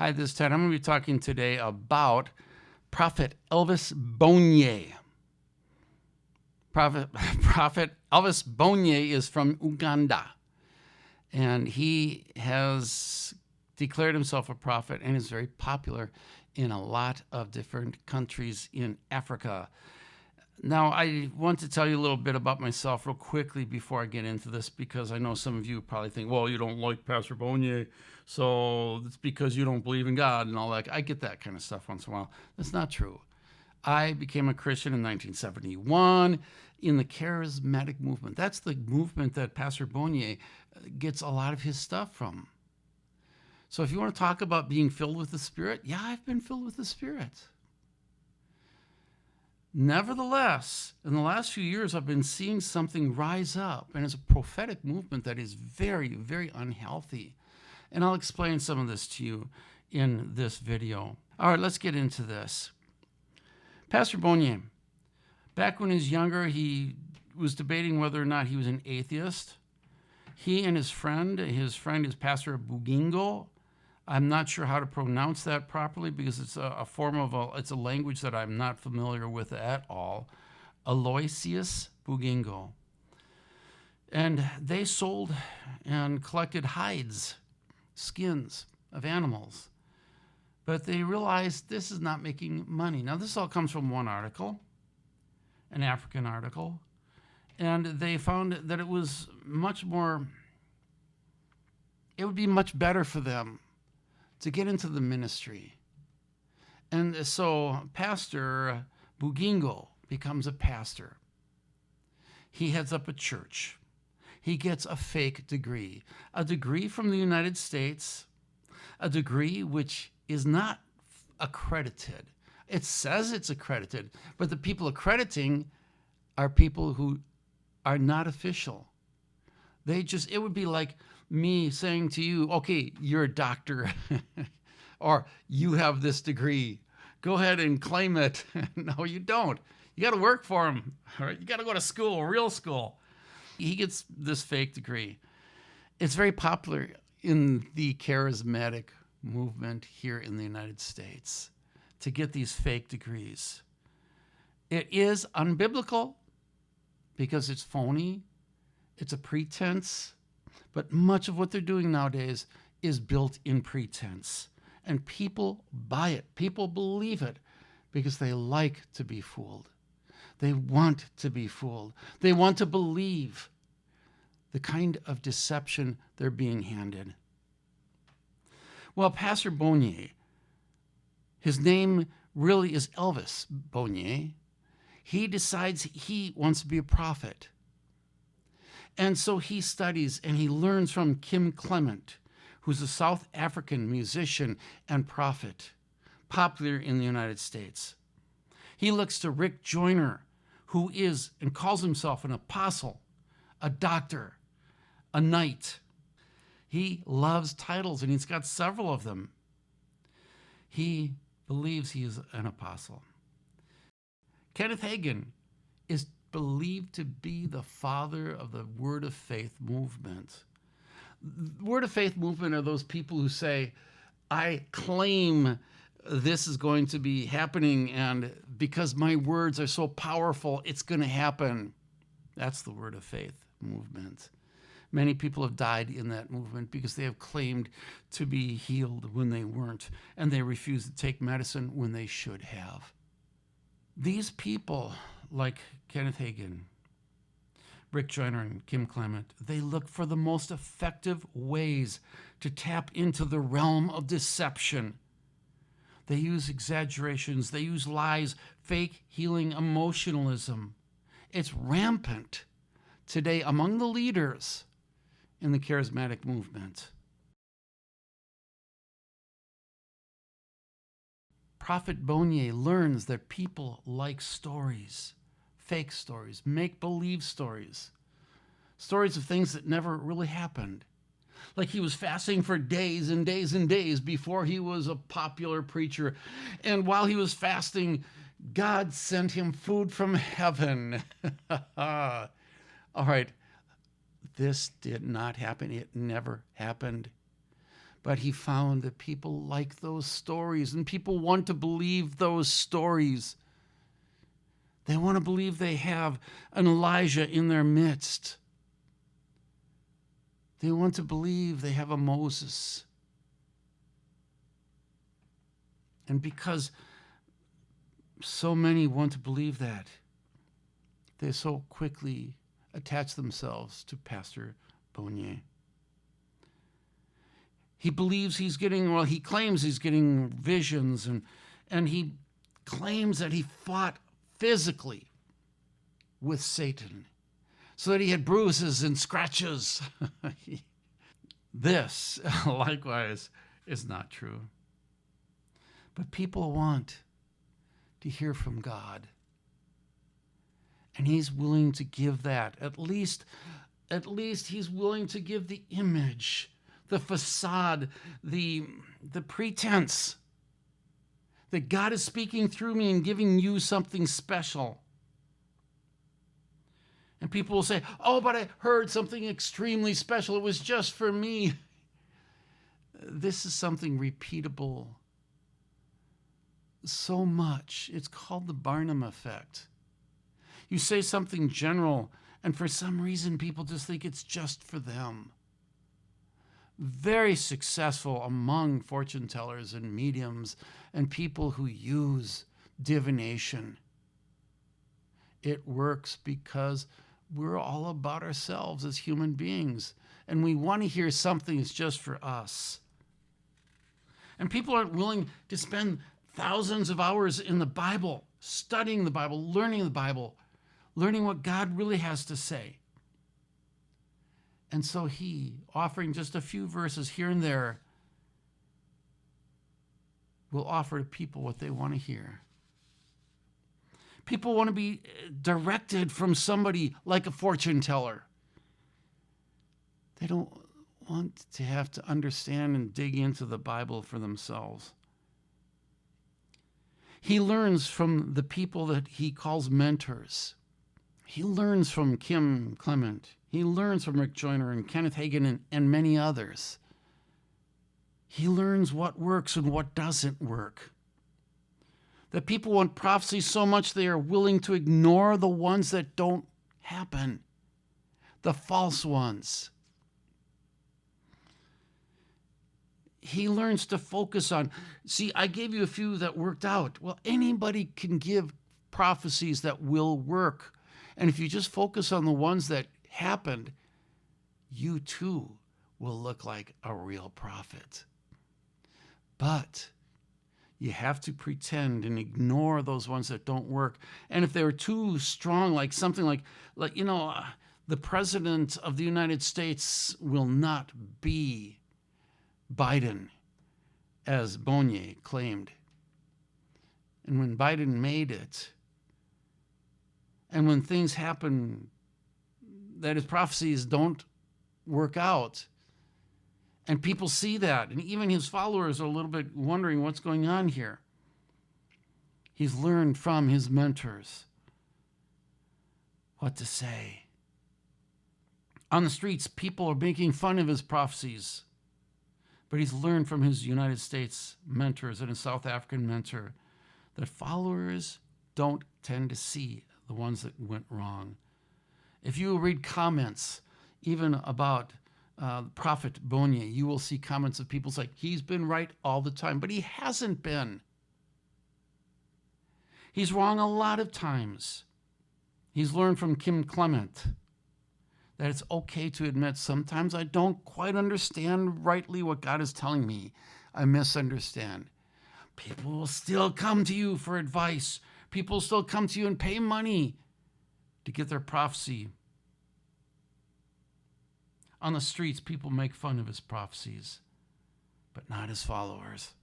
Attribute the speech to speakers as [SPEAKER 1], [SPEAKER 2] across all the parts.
[SPEAKER 1] Hi, this is Ted. I'm going to be talking today about Prophet Elvis Mboye. Prophet Elvis Mboye is from Uganda, and he has declared himself a prophet and is very popular in a lot of different countries in Africa. Now, I want to tell you a little bit about myself real quickly before I get into this, because I know some of you probably think, well, you don't like Pastor Mboye, so it's because you don't believe in God and all that. I get that kind of stuff once in a while. That's not true. I became a Christian in 1971 in the Charismatic movement. That's the movement that Pastor Mboye gets a lot of his stuff from. So if you want to talk about being filled with the Spirit, yeah, I've been filled with the Spirit. Nevertheless, in the last few years, I've been seeing something rise up, and it's a prophetic movement that is very, very unhealthy. And I'll explain some of this to you in this video. All right, let's get into this. Pastor Mboye, back when he was younger, he was debating whether or not he was an atheist. He and his friend is Pastor Bugingo. I'm not sure how to pronounce that properly because it's it's a language that I'm not familiar with at all. Aloysius Bugingo. And they sold and collected hides, skins of animals. But they realized this is not making money. Now, this all comes from one article, an African article. And they found that it would be much better for them to get into the ministry. And so Pastor Bugingo becomes a pastor. He heads up a church. He gets a fake degree, a degree from the United States, a degree which is not accredited. It says it's accredited, but the people accrediting are people who are not official. It would be like me saying to you, okay, you're a doctor, or you have this degree. Go ahead and claim it. No, you don't. You got to work for them. All right? You got to go to school, real school. He gets this fake degree. It's very popular in the charismatic movement here in the United States to get these fake degrees. It is unbiblical because it's phony. It's a pretense. But much of what they're doing nowadays is built in pretense. And people buy it. People believe it because they like to be fooled. They want to be fooled. They want to believe the kind of deception they're being handed. Well, Pastor Mboye, his name really is Elvis Mboye. He decides he wants to be a prophet. And so he studies and he learns from Kim Clement, who's a South African musician and prophet, popular in the United States. He looks to Rick Joyner, who is and calls himself an apostle, a doctor, a knight. He loves titles, and he's got several of them. He believes he is an apostle. Kenneth Hagin is believed to be the father of the Word of Faith movement. Word of Faith movement are those people who say, I claim this is going to be happening, and because my words are so powerful, it's going to happen. That's the Word of Faith movement. Many people have died in that movement because they have claimed to be healed when they weren't, and they refused to take medicine when they should have. These people, like Kenneth Hagin, Rick Joyner, and Kim Clement, they look for the most effective ways to tap into the realm of deception. They use exaggerations, they use lies, fake healing emotionalism. It's rampant today among the leaders in the charismatic movement. Prophet Mboye learns that people like stories, fake stories, make-believe stories, stories of things that never really happened. Like he was fasting for days and days and days before he was a popular preacher. And while he was fasting, God sent him food from heaven. All right, this did not happen. It never happened. But he found that people like those stories, and people want to believe those stories. They want to believe they have an Elijah in their midst. They want to believe they have a Moses. And because so many want to believe that, they so quickly attach themselves to Pastor Mboye. He believes he claims he's getting visions, and he claims that he fought physically with Satan so that he had bruises and scratches. This, likewise, is not true. But people want to hear from God. And he's willing to give that. At least he's willing to give the image, the facade, the pretense that God is speaking through me and giving you something special. And people will say, oh, but I heard something extremely special. It was just for me. This is something repeatable so much. It's called the Barnum effect. You say something general, and for some reason, people just think it's just for them. Very successful among fortune tellers and mediums and people who use divination. It works because we're all about ourselves as human beings, and we want to hear something that's just for us. And people aren't willing to spend thousands of hours in the Bible, studying the Bible, learning what God really has to say. And so he, offering just a few verses here and there, will offer to people what they want to hear. People want to be directed from somebody like a fortune teller. They don't want to have to understand and dig into the Bible for themselves. He learns from the people that he calls mentors. He learns from Kim Clement. He learns from Rick Joyner and Kenneth Hagin and many others. He learns what works and what doesn't work. That people want prophecy so much they are willing to ignore the ones that don't happen, the false ones. He learns to focus on, see, I gave you a few that worked out. Well, anybody can give prophecies that will work. And if you just focus on the ones that happened, you too will look like a real prophet. But you have to pretend and ignore those ones that don't work. And if they're too strong, like something like the president of the United States will not be Biden, as Mboye claimed. And when Biden made it, and when things happen that his prophecies don't work out, and people see that, and even his followers are a little bit wondering what's going on here. He's learned from his mentors what to say. On the streets, people are making fun of his prophecies, but he's learned from his United States mentors and his South African mentor that followers don't tend to see the ones that went wrong. If you read comments, even about Prophet Mboye, you will see comments of people say, he's been right all the time, but he hasn't been. He's wrong a lot of times. He's learned from Kim Clement that it's okay to admit sometimes I don't quite understand rightly what God is telling me. I misunderstand. People will still come to you for advice. People will still come to you and pay money to get their prophecy. On the streets, people make fun of his prophecies, but not his followers.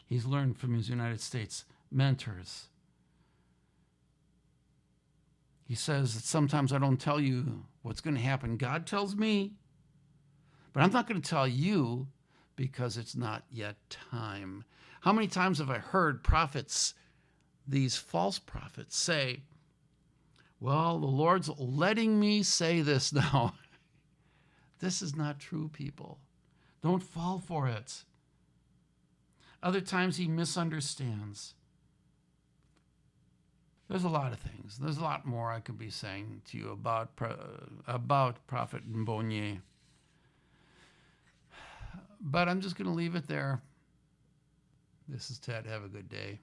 [SPEAKER 1] He's learned from his United States mentors. He says that sometimes I don't tell you what's going to happen. God tells me, but I'm not going to tell you because it's not yet time. How many times have I heard prophets, these false prophets, say, well, the Lord's letting me say this now. This is not true, people. Don't fall for it. Other times he misunderstands. There's a lot of things. There's a lot more I could be saying to you about Prophet Mboye. But I'm just going to leave it there. This is Ted. Have a good day.